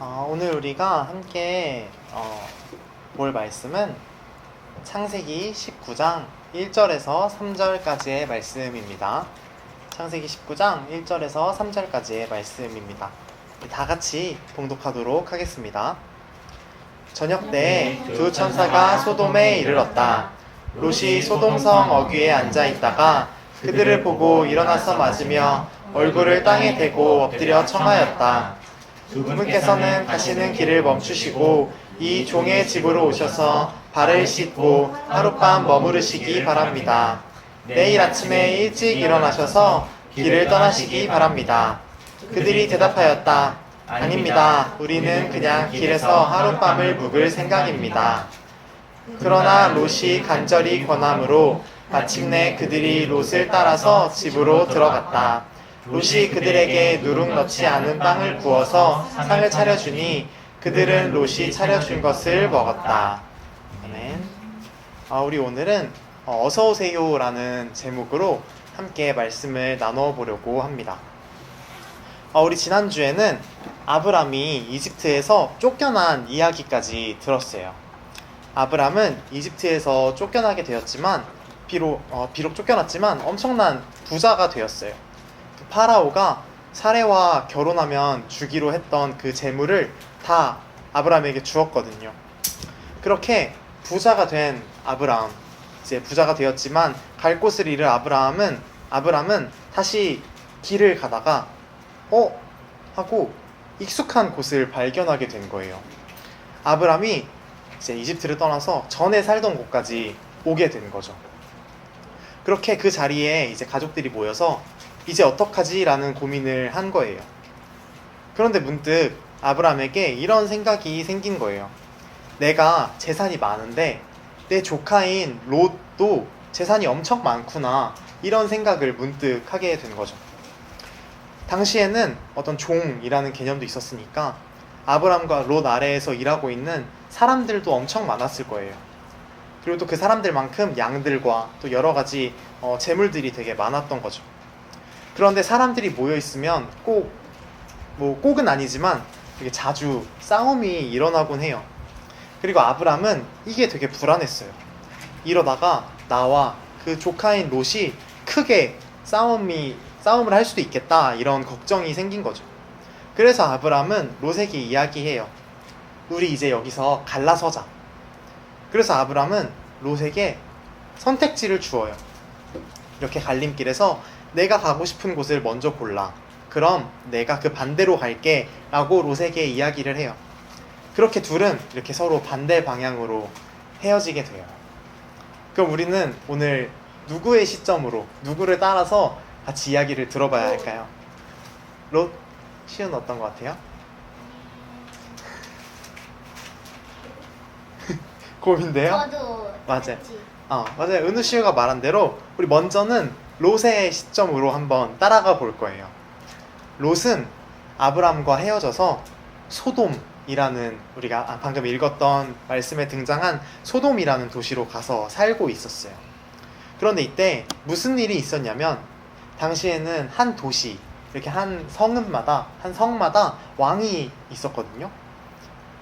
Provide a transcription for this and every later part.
오늘 우리가 함께 볼 말씀은 창세기 19장 1절에서 3절까지의 말씀입니다. 창세기 19장 1절에서 3절까지의 말씀입니다. 다 같이 봉독하도록 하겠습니다. 저녁 때 두 천사가 소돔에 이르렀다. 롯이 소돔성 어귀에 앉아 있다가 그들을 보고 일어나서 맞으며 얼굴을 땅에 대고 엎드려 청하였다. 두 분께서는 가시는 길을 멈추시고 이 종의 집으로 오셔서 발을 씻고 하룻밤 머무르시기 바랍니다. 내일 아침에 일찍 일어나셔서 길을 떠나시기 바랍니다. 그들이 대답하였다. 아닙니다. 우리는 그냥 길에서 하룻밤을 묵을 생각입니다. 그러나 롯이 간절히 권함으로 마침내 그들이 롯을 따라서 집으로 들어갔다. 롯이 그들에게 누룩 넣지 않은 빵을 구워서 상을 차려주니 그들은 롯이 차려준 것을 먹었다. 아멘. 우리 오늘은 어서오세요 라는 제목으로 함께 말씀을 나눠 보려고 합니다. 우리 지난주에는 아브람이 이집트에서 쫓겨난 이야기까지 들었어요. 아브람은 이집트에서 쫓겨나게 되었지만 비록 쫓겨났지만 엄청난 부자가 되었어요. 파라오가 사례와 결혼하면 주기로 했던 그 재물을 다 아브람에게 주었거든요. 그렇게 부자가 된 아브람, 이제 부자가 되었지만 갈 곳을 잃은 아브람은 다시 길을 가다가 하고 익숙한 곳을 발견하게 된 거예요. 아브람이 이제 이집트를 떠나서 전에 살던 곳까지 오게 된 거죠. 그렇게 그 자리에 이제 가족들이 모여서 이제 어떡하지? 라는 고민을 한 거예요. 그런데 문득 아브람에게 이런 생각이 생긴 거예요. 내가 재산이 많은데 내 조카인 롯도 재산이 엄청 많구나, 이런 생각을 문득 하게 된 거죠. 당시에는 어떤 종이라는 개념도 있었으니까 아브람과 롯 아래에서 일하고 있는 사람들도 엄청 많았을 거예요. 그리고 또 그 사람들만큼 양들과 또 여러 가지 재물들이 되게 많았던 거죠. 그런데 사람들이 모여 있으면 꼭은 아니지만 되게 자주 싸움이 일어나곤 해요. 그리고 아브람은 이게 되게 불안했어요. 이러다가 나와 그 조카인 롯이 크게 싸움을 할 수도 있겠다, 이런 걱정이 생긴 거죠. 그래서 아브람은 롯에게 이야기해요. 우리 이제 여기서 갈라서자. 그래서 아브람은 롯에게 선택지를 주어요. 이렇게 갈림길에서 내가 가고 싶은 곳을 먼저 골라. 그럼 내가 그 반대로 갈게 라고 롯에게 이야기를 해요. 그렇게 둘은 이렇게 서로 반대 방향으로 헤어지게 돼요. 그럼 우리는 오늘 누구의 시점으로, 누구를 따라서 같이 이야기를 들어봐야 할까요? 롯, 시은 어떤 것 같아요? 고민돼요? 저도 맞아요. 같이. 맞아요. 은우 씨가 말한 대로 우리 먼저는 롯의 시점으로 한번 따라가 볼 거예요. 롯은 아브람과 헤어져서 소돔이라는, 우리가 방금 읽었던 말씀에 등장한 소돔이라는 도시로 가서 살고 있었어요. 그런데 이때 무슨 일이 있었냐면, 당시에는 한 도시, 이렇게 한 성마다 왕이 있었거든요.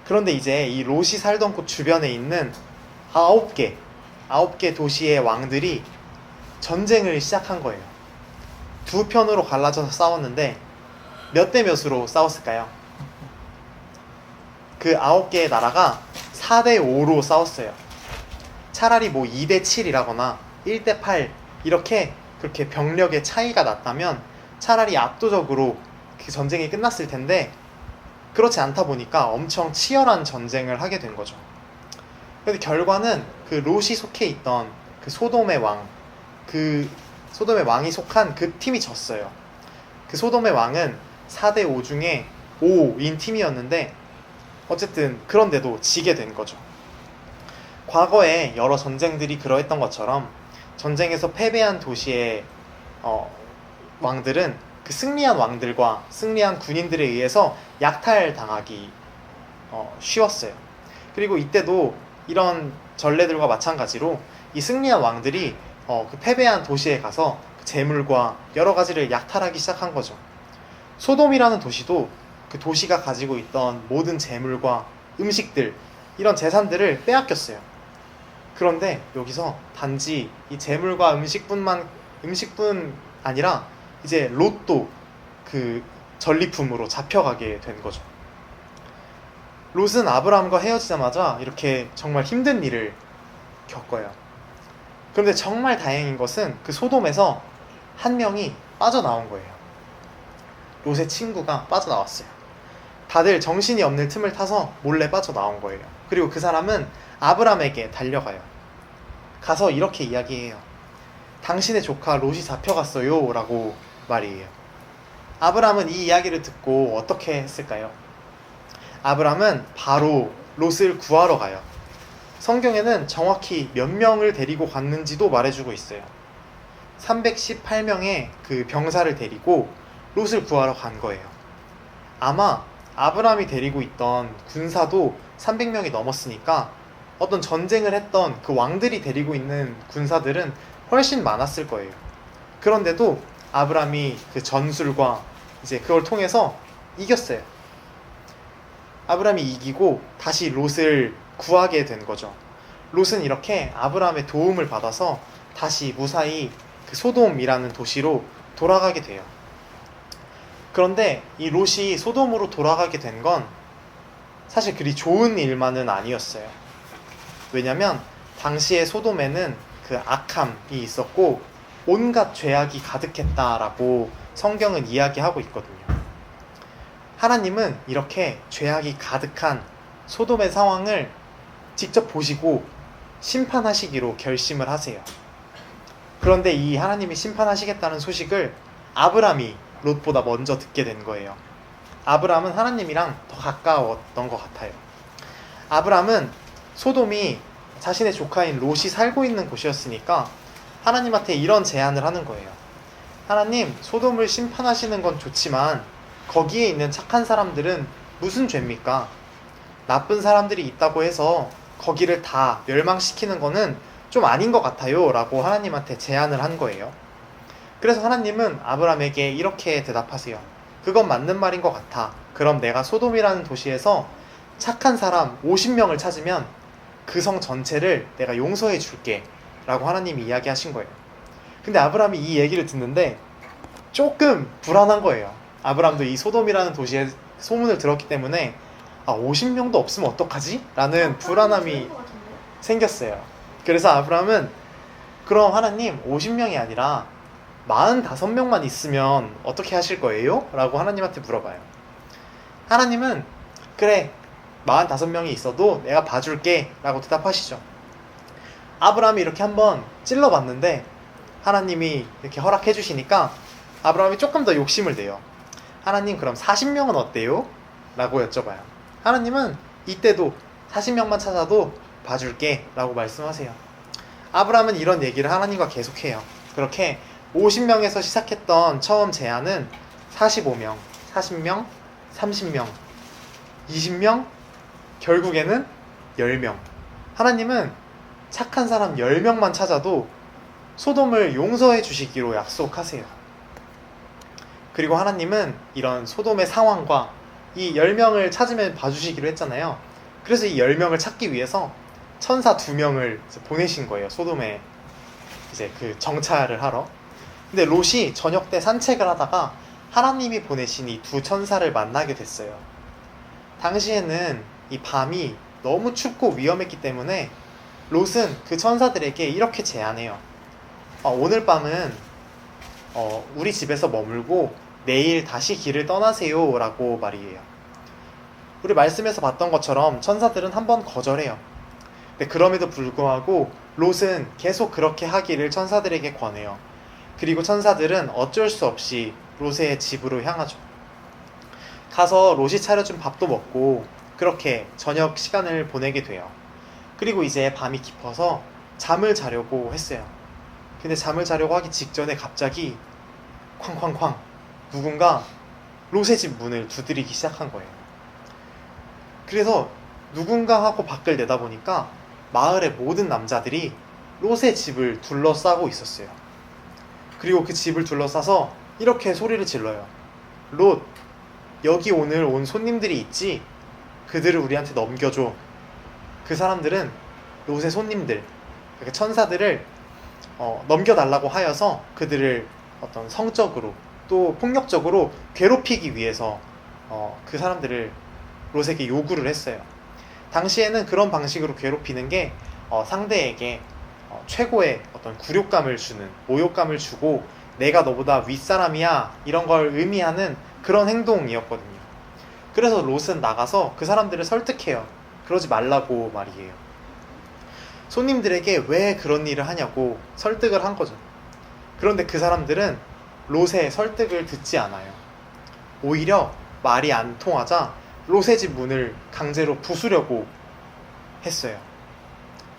그런데 이제 이 롯이 살던 곳 주변에 있는 9개 도시의 왕들이 전쟁을 시작한 거예요. 두 편으로 갈라져서 싸웠는데 몇 대 몇으로 싸웠을까요? 그 9개의 나라가 4대 5로 싸웠어요. 차라리 2대 7이라거나 1대 8 그렇게 병력의 차이가 났다면 차라리 압도적으로 그 전쟁이 끝났을 텐데, 그렇지 않다 보니까 엄청 치열한 전쟁을 하게 된 거죠. 그런데 결과는 그 롯이 속해 있던 그 소돔의 왕이 속한 그 팀이 졌어요. 그 소돔의 왕은 4대 5 중에 5인 팀이었는데 어쨌든 그런데도 지게 된 거죠. 과거에 여러 전쟁들이 그러했던 것처럼 전쟁에서 패배한 도시의 왕들은 그 승리한 왕들과 승리한 군인들에 의해서 약탈당하기 쉬웠어요. 그리고 이때도 이런 전례들과 마찬가지로 이 승리한 왕들이 그 패배한 도시에 가서 그 재물과 여러 가지를 약탈하기 시작한 거죠. 소돔이라는 도시도 그 도시가 가지고 있던 모든 재물과 음식들, 이런 재산들을 빼앗겼어요. 그런데 여기서 단지 이 재물과 음식뿐 아니라 이제 롯도 그 전리품으로 잡혀가게 된 거죠. 롯은 아브라함과 헤어지자마자 이렇게 정말 힘든 일을 겪어요. 그런데 정말 다행인 것은 그 소돔에서 한 명이 빠져나온 거예요. 롯의 친구가 빠져나왔어요. 다들 정신이 없는 틈을 타서 몰래 빠져나온 거예요. 그리고 그 사람은 아브라함에게 달려가요. 가서 이렇게 이야기해요. 당신의 조카 롯이 잡혀갔어요 라고 말이에요. 아브라함은 이 이야기를 듣고 어떻게 했을까요? 아브라함은 바로 롯을 구하러 가요. 성경에는 정확히 몇 명을 데리고 갔는지도 말해주고 있어요. 318명의 그 병사를 데리고 롯을 구하러 간 거예요. 아마 아브라함이 데리고 있던 군사도 300명이 넘었으니까 어떤 전쟁을 했던 그 왕들이 데리고 있는 군사들은 훨씬 많았을 거예요. 그런데도 아브라함이 그 전술과 이제 그걸 통해서 이겼어요. 아브라함이 이기고 다시 롯을 구하게 된 거죠. 롯은 이렇게 아브라함의 도움을 받아서 다시 무사히 그 소돔이라는 도시로 돌아가게 돼요. 그런데 이 롯이 소돔으로 돌아가게 된 건 사실 그리 좋은 일만은 아니었어요. 왜냐면 당시에 소돔에는 그 악함이 있었고 온갖 죄악이 가득했다라고 성경은 이야기하고 있거든요. 하나님은 이렇게 죄악이 가득한 소돔의 상황을 직접 보시고 심판하시기로 결심을 하세요. 그런데 이 하나님이 심판하시겠다는 소식을 아브라함이 롯보다 먼저 듣게 된 거예요. 아브라함은 하나님이랑 더 가까웠던 것 같아요. 아브라함은 소돔이 자신의 조카인 롯이 살고 있는 곳이었으니까 하나님한테 이런 제안을 하는 거예요. 하나님, 소돔을 심판하시는 건 좋지만 거기에 있는 착한 사람들은 무슨 죄입니까? 나쁜 사람들이 있다고 해서 거기를 다 멸망시키는 거는 좀 아닌 것 같아요 라고 하나님한테 제안을 한 거예요. 그래서 하나님은 아브라함에게 이렇게 대답하세요. 그건 맞는 말인 것 같아. 그럼 내가 소돔이라는 도시에서 착한 사람 50명을 찾으면 그 성 전체를 내가 용서해 줄게 라고 하나님이 이야기하신 거예요. 근데 아브라함이 이 얘기를 듣는데 조금 불안한 거예요. 아브라함도 이 소돔이라는 도시의 소문을 들었기 때문에 50명도 없으면 어떡하지? 라는 불안함이 생겼어요. 그래서 아브라함은 그럼 하나님 50명이 아니라 45명만 있으면 어떻게 하실 거예요? 라고 하나님한테 물어봐요. 하나님은 그래 45명이 있어도 내가 봐줄게 라고 대답하시죠. 아브라함이 이렇게 한번 찔러봤는데 하나님이 이렇게 허락해 주시니까 아브라함이 조금 더 욕심을 내요. 하나님 그럼 40명은 어때요? 라고 여쭤봐요. 하나님은 이때도 40명만 찾아도 봐줄게 라고 말씀하세요. 아브라함은 이런 얘기를 하나님과 계속해요. 그렇게 50명에서 시작했던 처음 제안은 45명, 40명, 30명, 20명, 결국에는 10명. 하나님은 착한 사람 10명만 찾아도 소돔을 용서해 주시기로 약속하세요. 그리고 하나님은 이런 소돔의 상황과 이 10명을 찾으면 봐주시기로 했잖아요. 그래서 이 10명을 찾기 위해서 천사 2명을 보내신 거예요. 소돔에 이제 그 정찰을 하러. 근데 롯이 저녁 때 산책을 하다가 하나님이 보내신 이 두 천사를 만나게 됐어요. 당시에는 이 밤이 너무 춥고 위험했기 때문에 롯은 그 천사들에게 이렇게 제안해요. 오늘 밤은 우리 집에서 머물고 내일 다시 길을 떠나세요 라고 말이에요. 우리 말씀에서 봤던 것처럼 천사들은 한번 거절해요. 근데 그럼에도 불구하고 롯은 계속 그렇게 하기를 천사들에게 권해요. 그리고 천사들은 어쩔 수 없이 롯의 집으로 향하죠. 가서 롯이 차려준 밥도 먹고 그렇게 저녁 시간을 보내게 돼요. 그리고 이제 밤이 깊어서 잠을 자려고 했어요. 근데 잠을 자려고 하기 직전에 갑자기 쾅쾅쾅 누군가 롯의 집 문을 두드리기 시작한 거예요. 그래서 누군가 하고 밖을 내다보니까 마을의 모든 남자들이 롯의 집을 둘러싸고 있었어요. 그리고 그 집을 둘러싸서 이렇게 소리를 질러요. 롯, 여기 오늘 온 손님들이 있지? 그들을 우리한테 넘겨줘. 그 사람들은 롯의 손님들, 그러니까 천사들을 넘겨달라고 하여서 그들을 어떤 성적으로 또 폭력적으로 괴롭히기 위해서 그 사람들을 롯에게 요구를 했어요. 당시에는 그런 방식으로 괴롭히는 게 상대에게 최고의 어떤 굴욕감을 주는, 모욕감을 주고 내가 너보다 윗사람이야 이런 걸 의미하는 그런 행동이었거든요. 그래서 롯은 나가서 그 사람들을 설득해요. 그러지 말라고 말이에요. 손님들에게 왜 그런 일을 하냐고 설득을 한 거죠. 그런데 그 사람들은 롯의 설득을 듣지 않아요. 오히려 말이 안 통하자 롯의 집 문을 강제로 부수려고 했어요.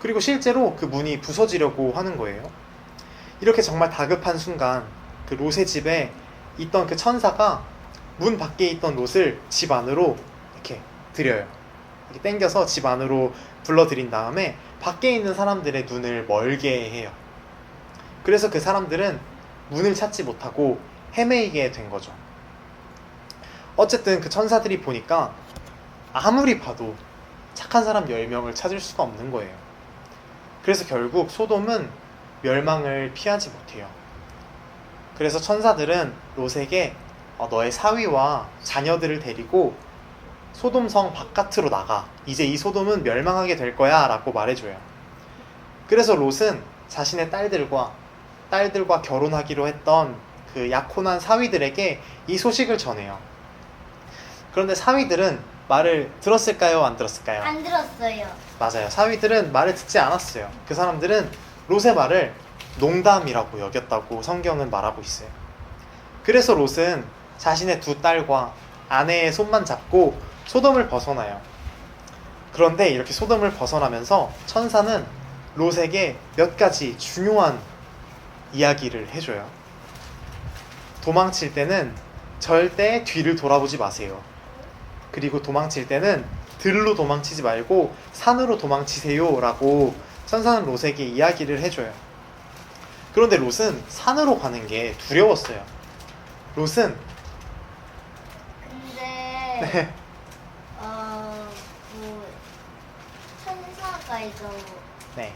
그리고 실제로 그 문이 부서지려고 하는 거예요. 이렇게 정말 다급한 순간 그 롯의 집에 있던 그 천사가 문 밖에 있던 롯을 집 안으로 이렇게 들여요. 이렇게 당겨서 집 안으로 불러들인 다음에 밖에 있는 사람들의 눈을 멀게 해요. 그래서 그 사람들은 문을 찾지 못하고 헤매이게 된 거죠. 어쨌든 그 천사들이 보니까 아무리 봐도 착한 사람 10명을 찾을 수가 없는 거예요. 그래서 결국 소돔은 멸망을 피하지 못해요. 그래서 천사들은 롯에게 너의 사위와 자녀들을 데리고 소돔성 바깥으로 나가. 이제 이 소돔은 멸망하게 될 거야 라고 말해줘요. 그래서 롯은 자신의 딸들과 결혼하기로 했던 그 약혼한 사위들에게 이 소식을 전해요. 그런데 사위들은 말을 들었을까요? 안 들었을까요? 안 들었어요. 맞아요. 사위들은 말을 듣지 않았어요. 그 사람들은 롯의 말을 농담이라고 여겼다고 성경은 말하고 있어요. 그래서 롯은 자신의 두 딸과 아내의 손만 잡고 소돔을 벗어나요. 그런데 이렇게 소돔을 벗어나면서 천사는 롯에게 몇 가지 중요한 이야기를 해줘요. 도망칠 때는 절대 뒤를 돌아보지 마세요. 그리고 도망칠 때는 들로 도망치지 말고 산으로 도망치세요 라고 천사는 롯에게 이야기를 해줘요. 그런데 롯은 산으로 가는 게 두려웠어요. 롯은 근데 네. 뭐 천사가 이거 네.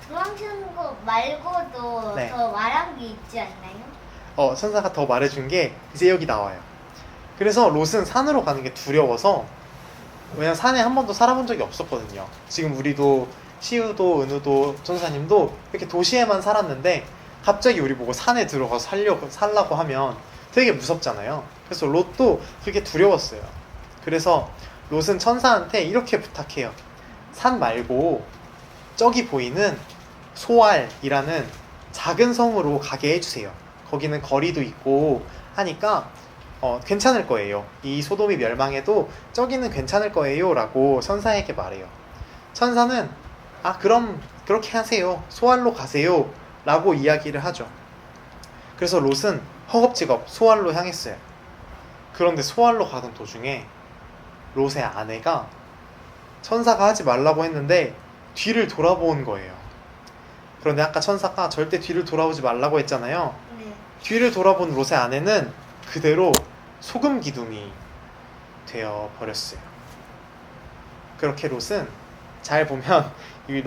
도망치는 거 말고도 네. 더 말한 게 있지 않나요? 천사가 더 말해준 게 이제 여기 나와요. 그래서 롯은 산으로 가는 게 두려워서, 왜냐면 산에 한 번도 살아본 적이 없었거든요. 지금 우리도 시우도 은우도 천사님도 이렇게 도시에만 살았는데 갑자기 우리 보고 산에 들어가서 살라고 하면 되게 무섭잖아요. 그래서 롯도 그게 두려웠어요. 그래서 롯은 천사한테 이렇게 부탁해요. 산 말고 저기 보이는 소알이라는 작은 성으로 가게 해주세요. 거기는 거리도 있고 하니까 괜찮을 거예요. 이 소돔이 멸망해도 저기는 괜찮을 거예요 라고 천사에게 말해요. 천사는 그럼 그렇게 하세요. 소알로 가세요 라고 이야기를 하죠. 그래서 롯은 허겁지겁 소알로 향했어요. 그런데 소알로 가던 도중에 롯의 아내가 천사가 하지 말라고 했는데 뒤를 돌아본 거예요. 그런데 아까 천사가 절대 뒤를 돌아보지 말라고 했잖아요. 네. 뒤를 돌아본 롯의 아내는 그대로 소금 기둥이 되어 버렸어요. 그렇게 롯은 잘 보면 이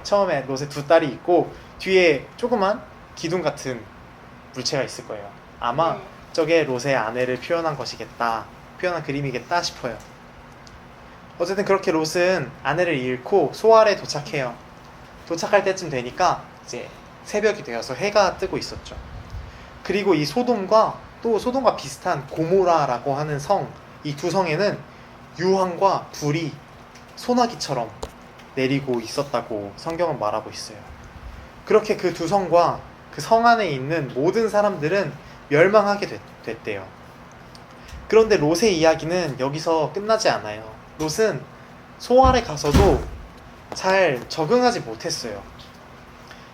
처음에 롯의 두 딸이 있고 뒤에 조그만 기둥 같은 물체가 있을 거예요. 아마 네. 저게 롯의 아내를 표현한 그림이겠다 싶어요. 어쨌든 그렇게 롯은 아내를 잃고 소알에 도착해요. 도착할 때쯤 되니까 이제 새벽이 되어서 해가 뜨고 있었죠. 그리고 이 소돔과 또 소돔과 비슷한 고모라라고 하는 성, 이 두 성에는 유황과 불이 소나기처럼 내리고 있었다고 성경은 말하고 있어요. 그렇게 그 두 성과 그 성 안에 있는 모든 사람들은 멸망하게 됐대요. 그런데 롯의 이야기는 여기서 끝나지 않아요. 롯은 소알에 가서도 잘 적응하지 못했어요.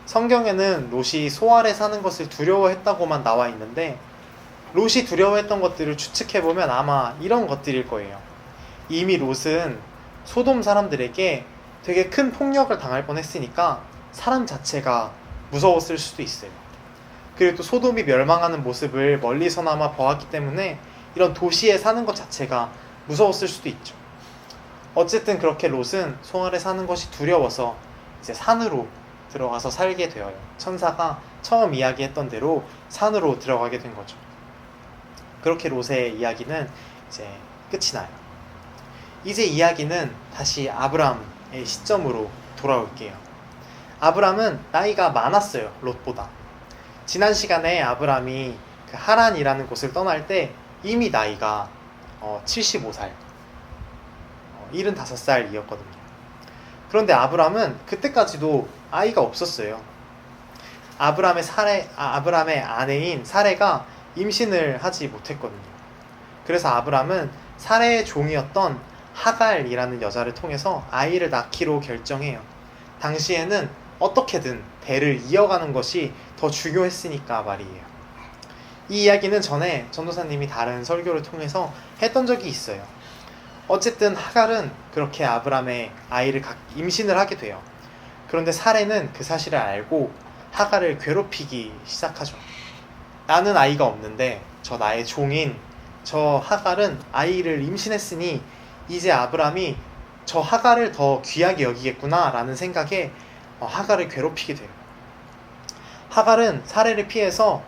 성경에는 롯이 소알에 사는 것을 두려워했다고만 나와 있는데 롯이 두려워했던 것들을 추측해보면 아마 이런 것들일 거예요. 이미 롯은 소돔 사람들에게 되게 큰 폭력을 당할 뻔했으니까 사람 자체가 무서웠을 수도 있어요. 그리고 또 소돔이 멸망하는 모습을 멀리서나마 보았기 때문에 이런 도시에 사는 것 자체가 무서웠을 수도 있죠. 어쨌든 그렇게 롯은 송알에 사는 것이 두려워서 이제 산으로 들어가서 살게 되어요. 천사가 처음 이야기했던 대로 산으로 들어가게 된 거죠. 그렇게 롯의 이야기는 이제 끝이 나요. 이제 이야기는 다시 아브람의 시점으로 돌아올게요. 아브람은 나이가 많았어요. 롯보다. 지난 시간에 아브람이 그 하란이라는 곳을 떠날 때 이미 나이가 75살, 75살이었거든요. 그런데 아브람은 그때까지도 아이가 없었어요. 아브람의 아내인 사레가 임신을 하지 못했거든요. 그래서 아브람은 사레의 종이었던 하갈이라는 여자를 통해서 아이를 낳기로 결정해요. 당시에는 어떻게든 대를 이어가는 것이 더 중요했으니까 말이에요. 이 이야기는 전에 전도사님이 다른 설교를 통해서 했던 적이 있어요. 어쨌든 하갈은 그렇게 아브람의 아이를 임신을 하게 돼요. 그런데 사레는 그 사실을 알고 하갈을 괴롭히기 시작하죠. 나는 아이가 없는데 저 나의 종인 저 하갈은 아이를 임신했으니 이제 아브람이 저 하갈을 더 귀하게 여기겠구나 라는 생각에 하갈을 괴롭히게 돼요. 하갈은 사레를 피해서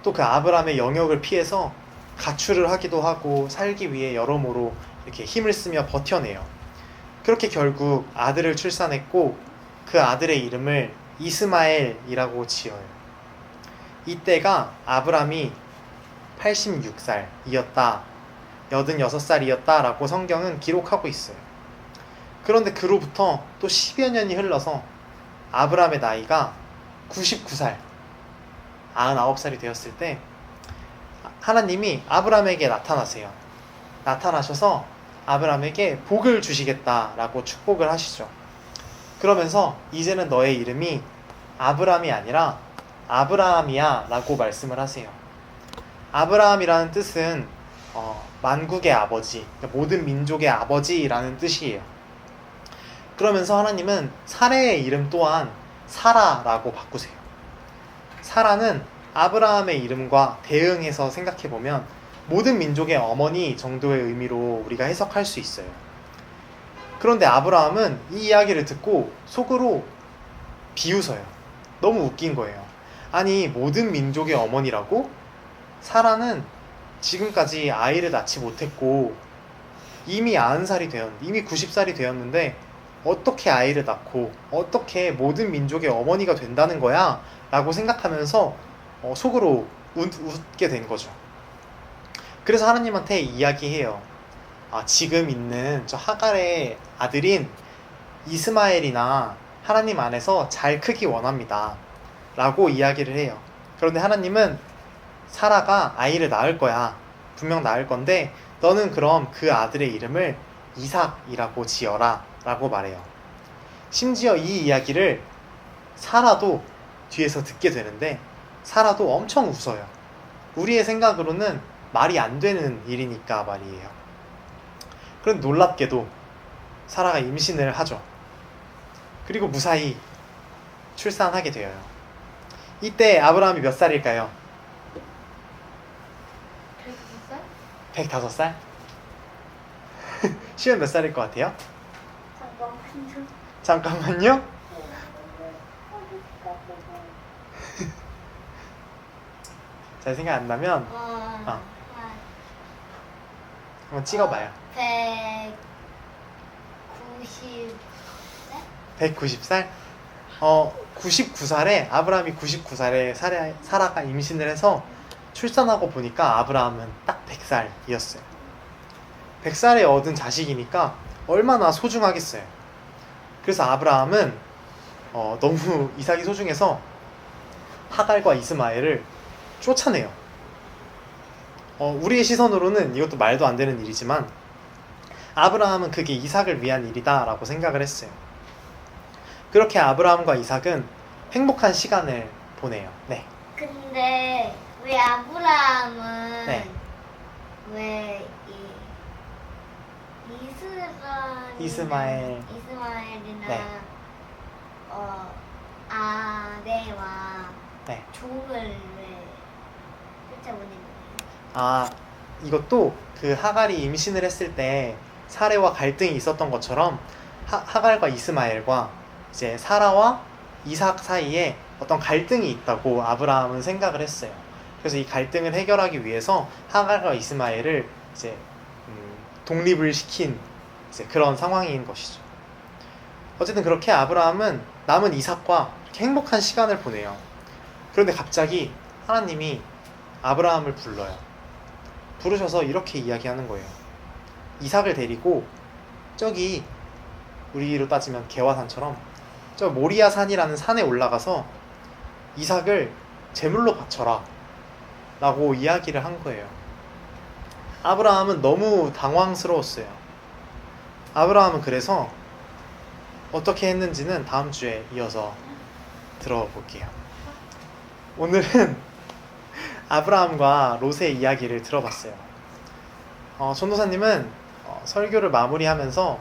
또 그 아브람의 영역을 피해서 가출을 하기도 하고 살기 위해 여러모로 이렇게 힘을 쓰며 버텨내요. 그렇게 결국 아들을 출산했고 그 아들의 이름을 이스마엘이라고 지어요. 이때가 아브람이 86살이었다, 86살이었다 라고 성경은 기록하고 있어요. 그런데 그로부터 또 10여 년이 흘러서 아브람의 나이가 99살, 99살이 되었을 때 하나님이 아브람에게 나타나세요. 나타나셔서 아브람에게 복을 주시겠다라고 축복을 하시죠. 그러면서 이제는 너의 이름이 아브람이 아니라 아브라함이야 라고 말씀을 하세요. 아브라함이라는 뜻은 만국의 아버지, 모든 민족의 아버지라는 뜻이에요. 그러면서 하나님은 사레의 이름 또한 사라라고 바꾸세요. 사라는 아브라함의 이름과 대응해서 생각해보면 모든 민족의 어머니 정도의 의미로 우리가 해석할 수 있어요. 그런데 아브라함은 이 이야기를 듣고 속으로 비웃어요. 너무 웃긴 거예요. 아니, 모든 민족의 어머니라고? 사라는 지금까지 아이를 낳지 못했고 이미 90살이 되었는데 어떻게 아이를 낳고 어떻게 모든 민족의 어머니가 된다는 거야? 라고 생각하면서 속으로 웃게 된 거죠. 그래서 하나님한테 이야기해요. 지금 있는 저 하갈의 아들인 이스마엘이나 하나님 안에서 잘 크기 원합니다 라고 이야기를 해요. 그런데 하나님은 사라가 아이를 낳을 거야, 분명 낳을 건데 너는 그럼 그 아들의 이름을 이삭이라고 지어라 라고 말해요. 심지어 이 이야기를 사라도 뒤에서 듣게 되는데 사라도 엄청 웃어요. 우리의 생각으로는 말이 안 되는 일이니까 말이에요. 그런데 놀랍게도 사라가 임신을 하죠. 그리고 무사히 출산하게 되어요. 이때 아브라함이 몇 살일까요? 105살? 시은 몇 살일 것 같아요? 잠깐만요. 잘 생각 안 나면 한번 찍어봐요. 190살? 99살에 아브라함이 99살에 사라가 임신을 해서 출산하고 보니까 아브라함은 딱 100살이었어요. 100살에 얻은 자식이니까 얼마나 소중하겠어요. 그래서 아브라함은 너무 이삭이 소중해서 하갈과 이스마엘을 쫓아내요. 우리의 시선으로는 이것도 말도 안 되는 일이지만 아브라함은 그게 이삭을 위한 일이다 라고 생각을 했어요. 그렇게 아브라함과 이삭은 행복한 시간을 보내요. 네. 근데 왜 아브라함은 네. 왜 이스마엘이나 네. 아내와 네. 종을 왜 쫓아보낸 거예요? 이것도 그 하갈이 임신을 했을 때 사레와 갈등이 있었던 것처럼 하갈과 이스마엘과 이제 사라와 이삭 사이에 어떤 갈등이 있다고 아브라함은 생각을 했어요. 그래서 이 갈등을 해결하기 위해서 하갈과 이스마엘을 이제 독립을 시킨 이제 그런 상황인 것이죠. 어쨌든 그렇게 아브라함은 남은 이삭과 이렇게 행복한 시간을 보내요. 그런데 갑자기 하나님이 아브라함을 불러요. 부르셔서 이렇게 이야기하는 거예요. 이삭을 데리고 저기 우리로 따지면 개화산처럼 저 모리아 산이라는 산에 올라가서 이삭을 제물로 바쳐라 라고 이야기를 한 거예요. 아브라함은 너무 당황스러웠어요. 아브라함은 그래서 어떻게 했는지는 다음 주에 이어서 들어볼게요. 오늘은 아브라함과 롯의 이야기를 들어봤어요. 전도사님은 설교를 마무리하면서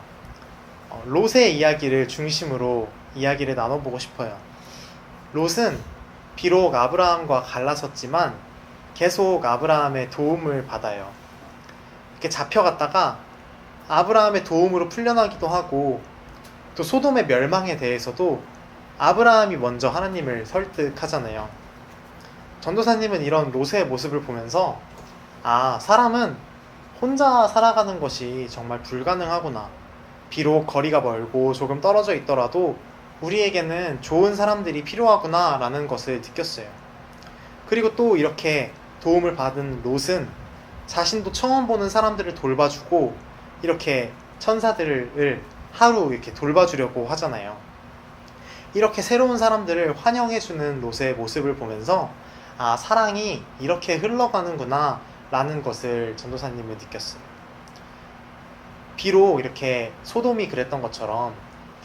롯의 이야기를 중심으로 이야기를 나눠보고 싶어요. 롯은 비록 아브라함과 갈라섰지만 계속 아브라함의 도움을 받아요. 이렇게 잡혀갔다가 아브라함의 도움으로 풀려나기도 하고, 또 소돔의 멸망에 대해서도 아브라함이 먼저 하나님을 설득하잖아요. 전도사님은 이런 롯의 모습을 보면서 사람은 혼자 살아가는 것이 정말 불가능하구나. 비록 거리가 멀고 조금 떨어져 있더라도 우리에게는 좋은 사람들이 필요하구나 라는 것을 느꼈어요. 그리고 또 이렇게 도움을 받은 롯은 자신도 처음 보는 사람들을 돌봐주고 이렇게 천사들을 하루 이렇게 돌봐주려고 하잖아요. 이렇게 새로운 사람들을 환영해주는 롯의 모습을 보면서 사랑이 이렇게 흘러가는구나 라는 것을 전도사님은 느꼈어요. 비록 이렇게 소돔이 그랬던 것처럼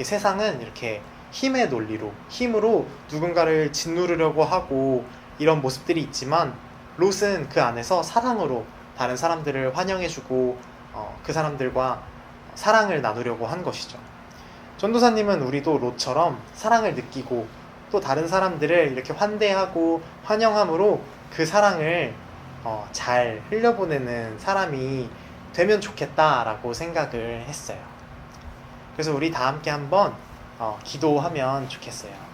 세상은 이렇게 힘의 논리로, 힘으로 누군가를 짓누르려고 하고 이런 모습들이 있지만 롯은 그 안에서 사랑으로 다른 사람들을 환영해주고 그 사람들과 사랑을 나누려고 한 것이죠. 전도사님은 우리도 롯처럼 사랑을 느끼고 또 다른 사람들을 이렇게 환대하고 환영함으로 그 사랑을 잘 흘려보내는 사람이 되면 좋겠다라고 생각을 했어요. 그래서 우리 다 함께 한번 기도하면 좋겠어요.